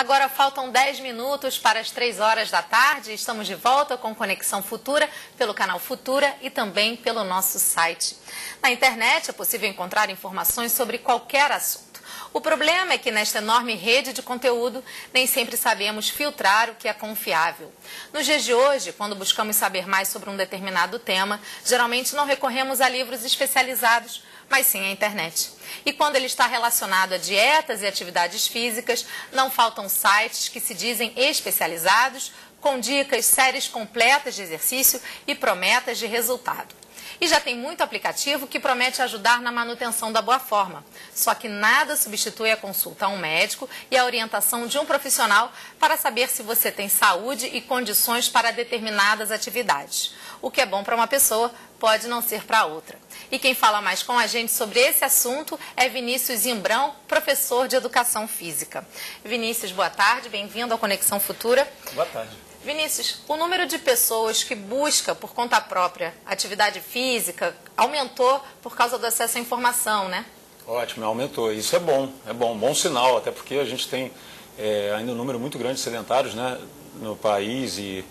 Agora faltam 10 minutos para as 3 horas da tarde. Estamos de volta com Conexão Futura pelo canal Futura e também pelo nosso site. Na internet é possível encontrar informações sobre qualquer assunto. O problema é que nesta enorme rede de conteúdo, nem sempre sabemos filtrar o que é confiável. Nos dias de hoje, quando buscamos saber mais sobre um determinado tema, geralmente não recorremos a livros especializados, mas sim à internet. E quando ele está relacionado a dietas e atividades físicas, não faltam sites que se dizem especializados, com dicas, séries completas de exercício e promessas de resultado. E já tem muito aplicativo que promete ajudar na manutenção da boa forma. Só que nada substitui a consulta a um médico e a orientação de um profissional para saber se você tem saúde e condições para determinadas atividades. O que é bom para uma pessoa pode não ser para outra. E quem fala mais com a gente sobre esse assunto é Vinícius Zimbrão, professor de Educação Física. Vinícius, boa tarde, bem-vindo ao Conexão Futura. Boa tarde. Vinícius, o número de pessoas que busca por conta própria atividade física aumentou por causa do acesso à informação, né? Ótimo, aumentou. Isso é bom sinal, até porque a gente tem ainda um número muito grande de sedentários, né, no país e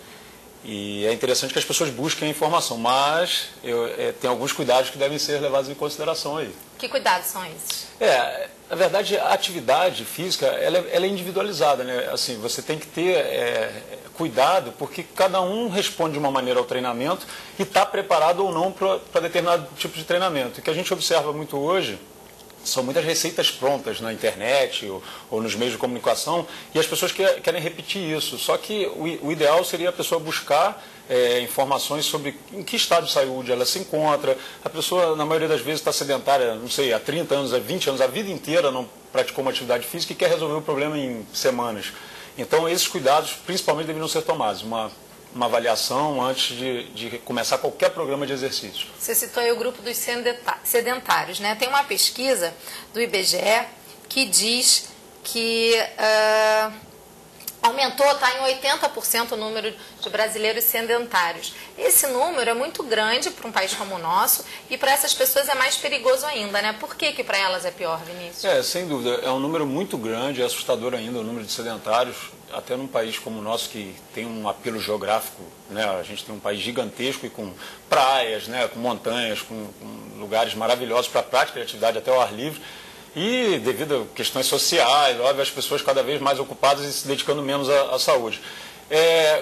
é interessante que as pessoas busquem a informação, mas tem alguns cuidados que devem ser levados em consideração aí. Que cuidados são esses? Na verdade, a atividade física ela é individualizada, né? Assim, você tem que ter cuidado, porque cada um responde de uma maneira ao treinamento e está preparado ou não para determinado tipo de treinamento. O que a gente observa muito hoje são muitas receitas prontas na internet ou nos meios de comunicação e as pessoas querem repetir isso. Só que o ideal seria a pessoa buscar informações sobre em que estado de saúde ela se encontra. A pessoa, na maioria das vezes, está sedentária, não sei, há 30 anos, há 20 anos, a vida inteira não praticou uma atividade física e quer resolver o problema em semanas. Então, esses cuidados, principalmente, deveriam ser tomados. Uma avaliação antes de começar qualquer programa de exercício. Você citou aí o grupo dos sedentários, né? Tem uma pesquisa do IBGE que diz que aumentou, está em 80% o número de brasileiros sedentários. Esse número é muito grande para um país como o nosso e para essas pessoas é mais perigoso ainda, né? Por que para elas é pior, Vinícius? Sem dúvida. É um número muito grande, é assustador ainda o número de sedentários, até num país como o nosso que tem um apelo geográfico, né? A gente tem um país gigantesco e com praias, né? Com montanhas, com lugares maravilhosos para a prática de atividade até ao ar livre. E devido a questões sociais, óbvio, as pessoas cada vez mais ocupadas e se dedicando menos à saúde.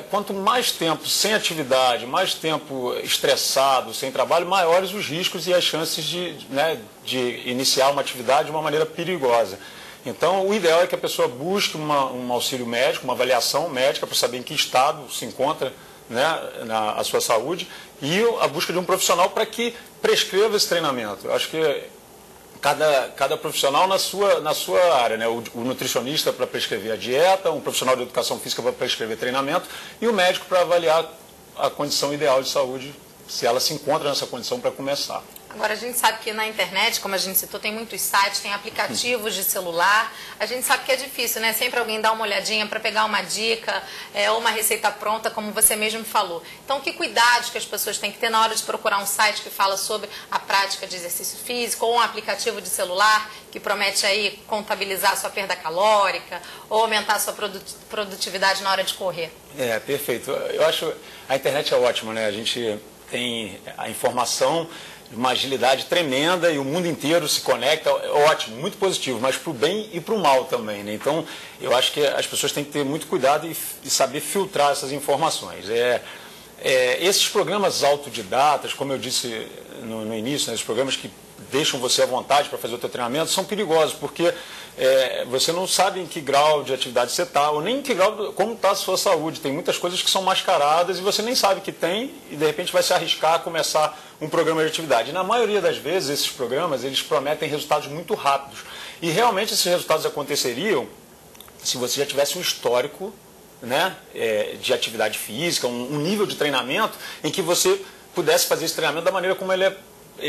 Quanto mais tempo sem atividade, mais tempo estressado, sem trabalho, maiores os riscos e as chances de iniciar uma atividade de uma maneira perigosa. Então, o ideal é que a pessoa busque um auxílio médico, uma avaliação médica para saber em que estado se encontra, né, a sua saúde e a busca de um profissional para que prescreva esse treinamento. Eu acho que cada profissional na sua área, né? O nutricionista para prescrever a dieta, um profissional de educação física para prescrever treinamento e o médico para avaliar a condição ideal de saúde, se ela se encontra nessa condição para começar. Agora, a gente sabe que na internet, como a gente citou, tem muitos sites, tem aplicativos de celular. A gente sabe que é difícil, né? Sempre alguém dá uma olhadinha para pegar uma dica ou uma receita pronta, como você mesmo falou. Então, que cuidados que as pessoas têm que ter na hora de procurar um site que fala sobre a prática de exercício físico ou um aplicativo de celular que promete aí contabilizar a sua perda calórica ou aumentar a sua produtividade na hora de correr? Perfeito. Eu acho a internet é ótima, né? A gente tem a informação de uma agilidade tremenda e o mundo inteiro se conecta, ótimo, muito positivo, mas para o bem e para o mal também, né? Então, eu acho que as pessoas têm que ter muito cuidado e saber filtrar essas informações. Esses programas autodidatas, como eu disse no início, né, os programas que deixam você à vontade para fazer o seu treinamento, são perigosos, porque você não sabe em que grau de atividade você está, ou nem em que grau, como está a sua saúde. Tem muitas coisas que são mascaradas e você nem sabe que tem, e de repente vai se arriscar a começar um programa de atividade. E na maioria das vezes, esses programas, eles prometem resultados muito rápidos. E realmente esses resultados aconteceriam se você já tivesse um histórico, né, de atividade física, um nível de treinamento em que você pudesse fazer esse treinamento da maneira como ele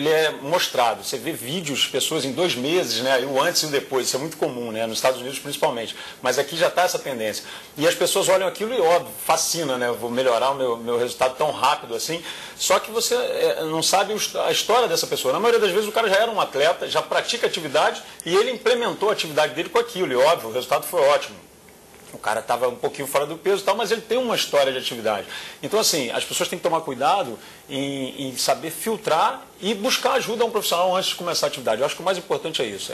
é mostrado. Você vê vídeos, pessoas em 2 meses, né, o antes e o depois, isso é muito comum, né, nos Estados Unidos principalmente, mas aqui já está essa tendência. E as pessoas olham aquilo e, óbvio, fascina, né, vou melhorar o meu resultado tão rápido assim, só que você não sabe a história dessa pessoa. Na maioria das vezes o cara já era um atleta, já pratica atividade e ele implementou a atividade dele com aquilo, e óbvio, o resultado foi ótimo. O cara estava um pouquinho fora do peso e tal, mas ele tem uma história de atividade. Então, assim, as pessoas têm que tomar cuidado em saber filtrar e buscar ajuda a um profissional antes de começar a atividade. Eu acho que o mais importante é isso,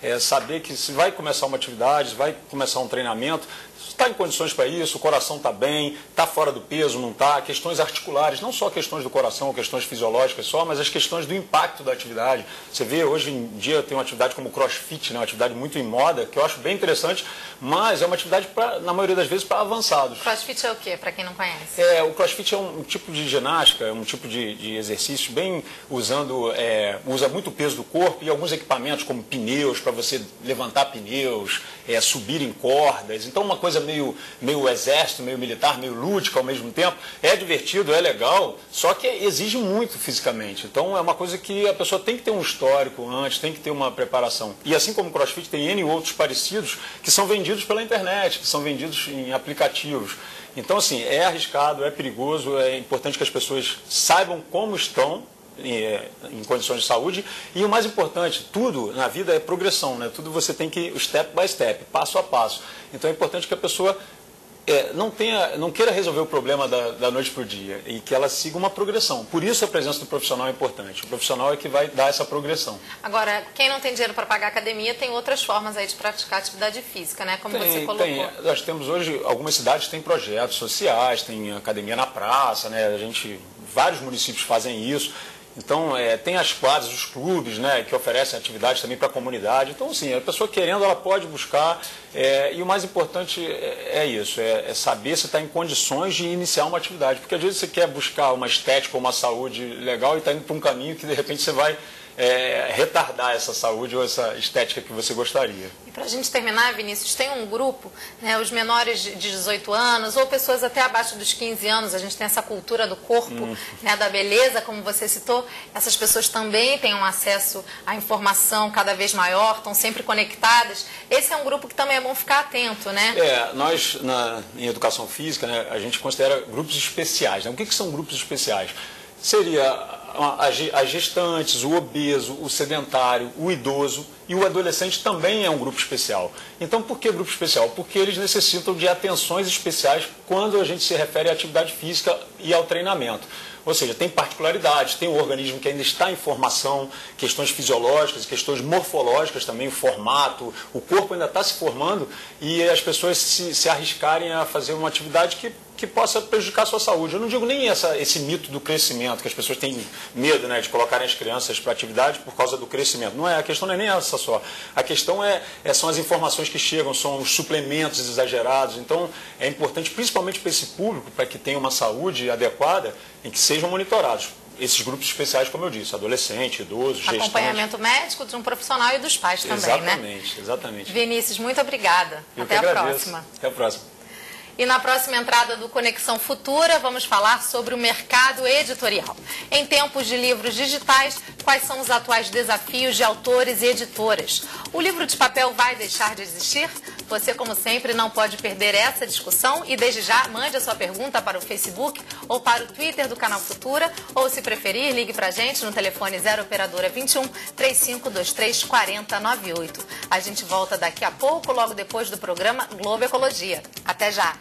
é saber que se vai começar uma atividade, se vai começar um treinamento, está em condições para isso, o coração está bem, está fora do peso, não está, questões articulares, não só questões do coração, questões fisiológicas só, mas as questões do impacto da atividade. Você vê, hoje em dia tem uma atividade como o CrossFit, né, uma atividade muito em moda, que eu acho bem interessante, mas é uma atividade, na maioria das vezes, para avançados. CrossFit é o quê, para quem não conhece? O CrossFit é um tipo de ginástica, é um tipo de exercício bem usa muito o peso do corpo e alguns equipamentos como pneus, para você levantar pneus, subir em cordas. Então, uma coisa meio exército, meio militar, meio lúdica ao mesmo tempo. É divertido, é legal, só que exige muito fisicamente. Então, é uma coisa que a pessoa tem que ter um histórico antes, tem que ter uma preparação. E assim como o CrossFit, tem N outros parecidos que são vendidos pela internet, que são vendidos em aplicativos. Então, assim, é arriscado, é perigoso, é importante que as pessoas saibam como estão em condições de saúde, e o mais importante, tudo na vida é progressão, né? Tudo você tem que ir step by step, passo a passo. Então é importante que a pessoa não queira resolver o problema da noite para o dia, e que ela siga uma progressão. Por isso a presença do profissional é importante. O profissional é que vai dar essa progressão. Agora, quem não tem dinheiro para pagar academia, tem outras formas aí de praticar atividade física, né? Como você colocou. Nós temos hoje, algumas cidades têm projetos sociais, tem academia na praça, né? Vários municípios fazem isso. Então, tem as quadras, os clubes, né, que oferecem atividades também para a comunidade. Então, assim, a pessoa querendo, ela pode buscar. E o mais importante é isso, é saber se está em condições de iniciar uma atividade. Porque às vezes você quer buscar uma estética ou uma saúde legal e está indo para um caminho que, de repente, você vai retardar essa saúde ou essa estética que você gostaria. E para a gente terminar, Vinícius, tem um grupo, né, os menores de 18 anos ou pessoas até abaixo dos 15 anos, a gente tem essa cultura do corpo, né, da beleza, como você citou, essas pessoas também têm um acesso à informação cada vez maior, estão sempre conectadas. Esse é um grupo que também é bom ficar atento, né? Nós, em educação física, né, a gente considera grupos especiais. Né? O que são grupos especiais? Seria as gestantes, o obeso, o sedentário, o idoso e o adolescente também é um grupo especial. Então, por que grupo especial? Porque eles necessitam de atenções especiais quando a gente se refere à atividade física e ao treinamento. Ou seja, tem particularidades, tem um organismo que ainda está em formação, questões fisiológicas, questões morfológicas também, o formato, o corpo ainda está se formando e as pessoas se arriscarem a fazer uma atividade que possa prejudicar a sua saúde. Eu não digo nem esse mito do crescimento, que as pessoas têm medo, né, de colocarem as crianças para atividade por causa do crescimento. A questão não é nem essa só. A questão são as informações que chegam, são os suplementos exagerados. Então, é importante, principalmente para esse público, para que tenha uma saúde adequada, em que sejam monitorados. Esses grupos especiais, como eu disse, adolescente, idoso, gestante. Acompanhamento médico de um profissional e dos pais também, né? Exatamente. Vinícius, muito obrigada. Até a próxima. Até a próxima. E na próxima entrada do Conexão Futura, vamos falar sobre o mercado editorial. Em tempos de livros digitais, quais são os atuais desafios de autores e editoras? O livro de papel vai deixar de existir? Você, como sempre, não pode perder essa discussão e, desde já, mande a sua pergunta para o Facebook ou para o Twitter do Canal Futura, ou, se preferir, ligue para a gente no telefone 0 operadora 21 3523 4098. A gente volta daqui a pouco, logo depois do programa Globo Ecologia. Até já!